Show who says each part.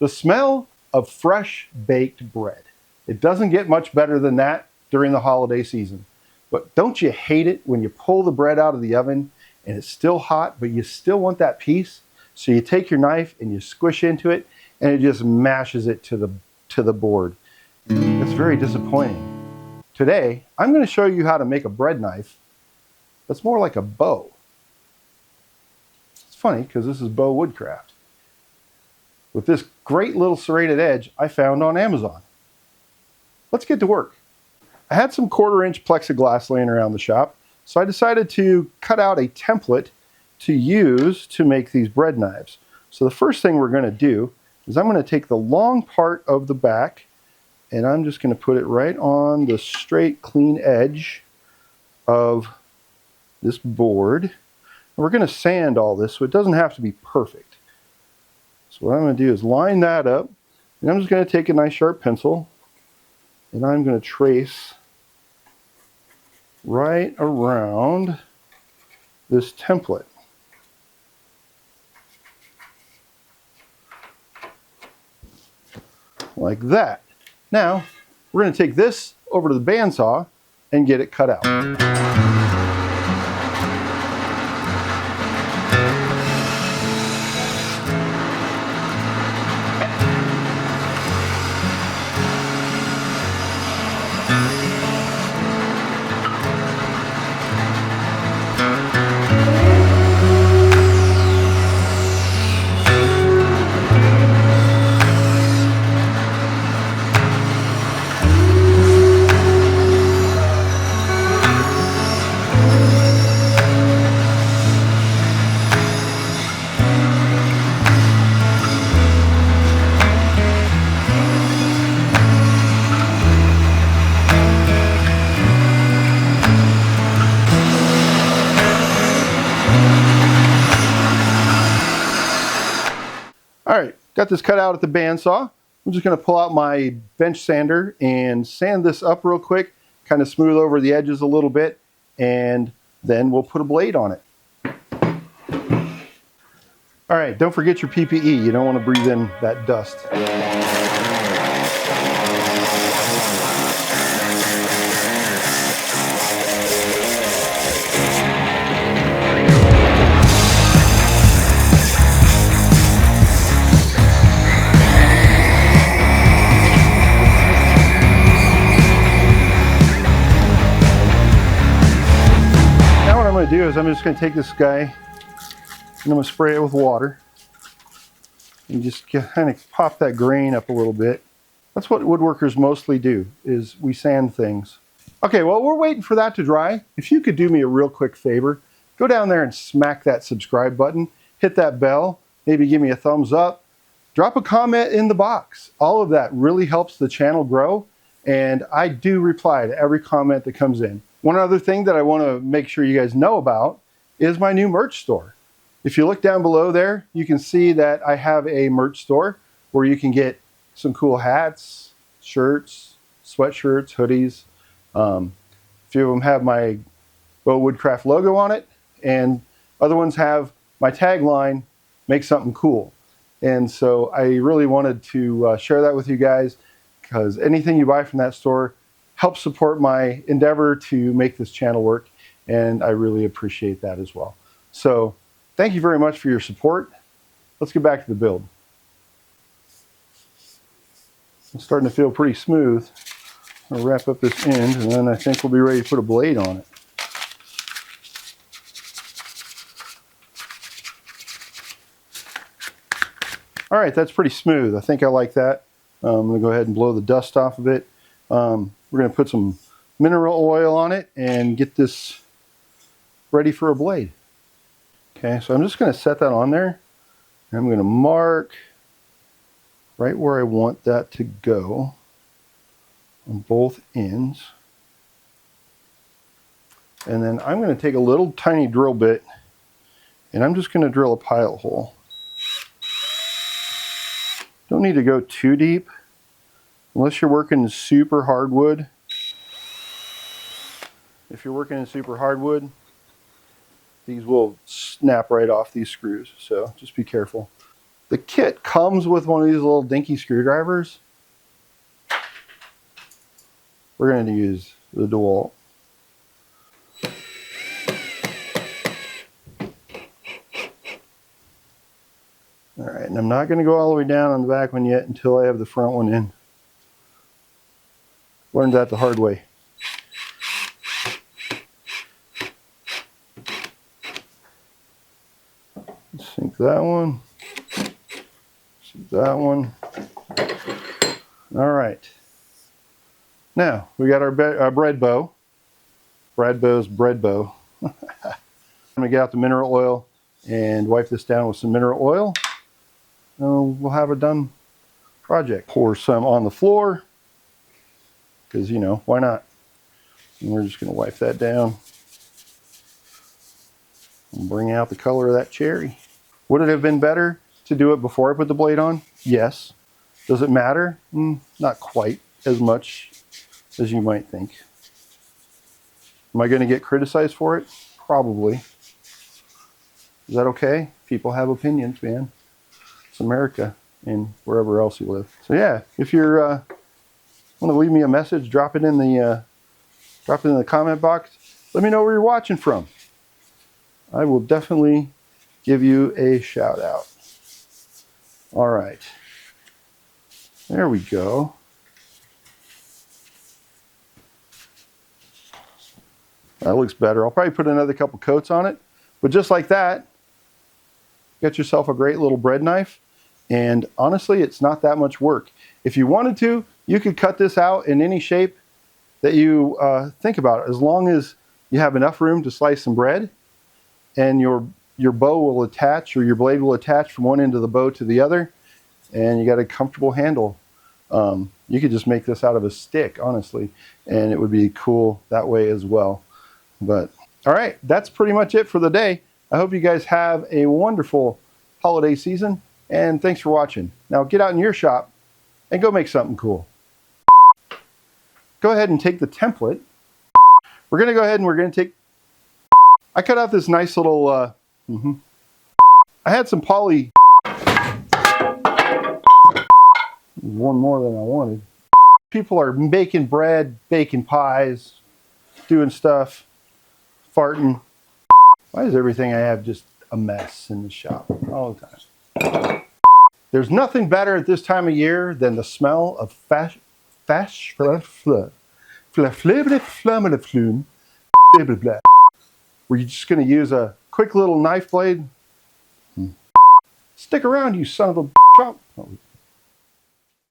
Speaker 1: The smell of fresh baked bread. It doesn't get much better than that during the holiday season. But don't you hate it when you pull the bread out of the oven and it's still hot, but you still want that piece? So you take your knife and you squish into it and it just mashes it to the board. It's very disappointing. Today, I'm going to show you how to make a bread knife that's more like a bow. It's funny because this is Bow Woodcraft. With this great little serrated edge I found on Amazon. Let's get to work. I had some 1/4-inch plexiglass laying around the shop, so I decided to cut out a template to use to make these bread knives. So the first thing we're going to do is I'm going to take the long part of the back and I'm just going to put it right on the straight, clean edge of this board. And we're going to sand all this so it doesn't have to be perfect. So what I'm going to do is line that up, and I'm just going to take a nice sharp pencil and I'm going to trace right around this template. Like that. Now, we're going to take this over to the bandsaw and get it cut out. All right, got this cut out at the bandsaw. I'm just going to pull out my bench sander and sand this up real quick, kind of smooth over the edges a little bit, and then we'll put a blade on it. All right, don't forget your PPE. You don't want to breathe in that dust. Do is I'm just going to take this guy and I'm going to spray it with water and just kind of pop that grain up a little bit. That's what woodworkers mostly do, is we sand things. Okay, well, we're waiting for that to dry. If you could do me a real quick favor, go down there and smack that subscribe button, hit that bell, maybe give me a thumbs up, drop a comment in the box. All of that really helps the channel grow, and I do reply to every comment that comes in. One other thing that I want to make sure you guys know about is my new merch store. If you look down below there, you can see that I have a merch store where you can get some cool hats, shirts, sweatshirts, hoodies. A few of them have my Bow Woodcraft logo on it, and other ones have my tagline, "Make something cool." And so I really wanted to share that with you guys, because anything you buy from that store help support my endeavor to make this channel work, and I really appreciate that as well. So thank you very much for your support. Let's get back to the build. It's starting to feel pretty smooth. I'll wrap up this end and then I think we'll be ready to put a blade on it. All right, that's pretty smooth. I think I like that. I'm going to go ahead and blow the dust off of it. We're going to put some mineral oil on it and get this ready for a blade. Okay, so I'm just going to set that on there. And I'm going to mark right where I want that to go on both ends. And then I'm going to take a little tiny drill bit and I'm just going to drill a pilot hole. Don't need to go too deep. Unless you're working in super hardwood. If you're working in super hardwood, these will snap right off these screws, so just be careful. The kit comes with one of these little dinky screwdrivers. We're going to use the DeWalt. All right, and I'm not going to go all the way down on the back one yet until I have the front one in. Learned that the hard way. Sink that one. Sink that one. All right. Now, we got our bread bow. Brad Bow's bread bow. I'm going to get out the mineral oil and wipe this down with some mineral oil. And we'll have a done project. Pour some on the floor, because, you know, why not? And we're just going to wipe that down and bring out the color of that cherry. Would it have been better to do it before I put the blade on? Yes. Does it matter? Not quite as much as you might think. Am I going to get criticized for it? Probably. Is that okay? People have opinions, man. It's America and wherever else you live. So yeah, if you're want to leave me a message, drop it in the comment box. Let me know where you're watching from. I will definitely give you a shout out. All right. There we go. That looks better. I'll probably put another couple coats on it. But just like that, get yourself a great little bread knife. And honestly, it's not that much work. If you wanted to, you could cut this out in any shape that you think about it. As long as you have enough room to slice some bread, and your bow will attach, or your blade will attach from one end of the bow to the other, and you got a comfortable handle. You could just make this out of a stick, honestly, and it would be cool that way as well. But all right, that's pretty much it for the day. I hope you guys have a wonderful holiday season, and thanks for watching. Now get out in your shop and go make something cool. Go ahead and take the template. We're going to go ahead and we're going to take... I cut out this nice little... I had some poly... One more than I wanted. People are baking bread, baking pies, doing stuff, farting. Why is everything I have just a mess in the shop all the time? There's nothing better at this time of year than the smell of Were you just going to use a quick little knife blade? Stick around, you son of a chop.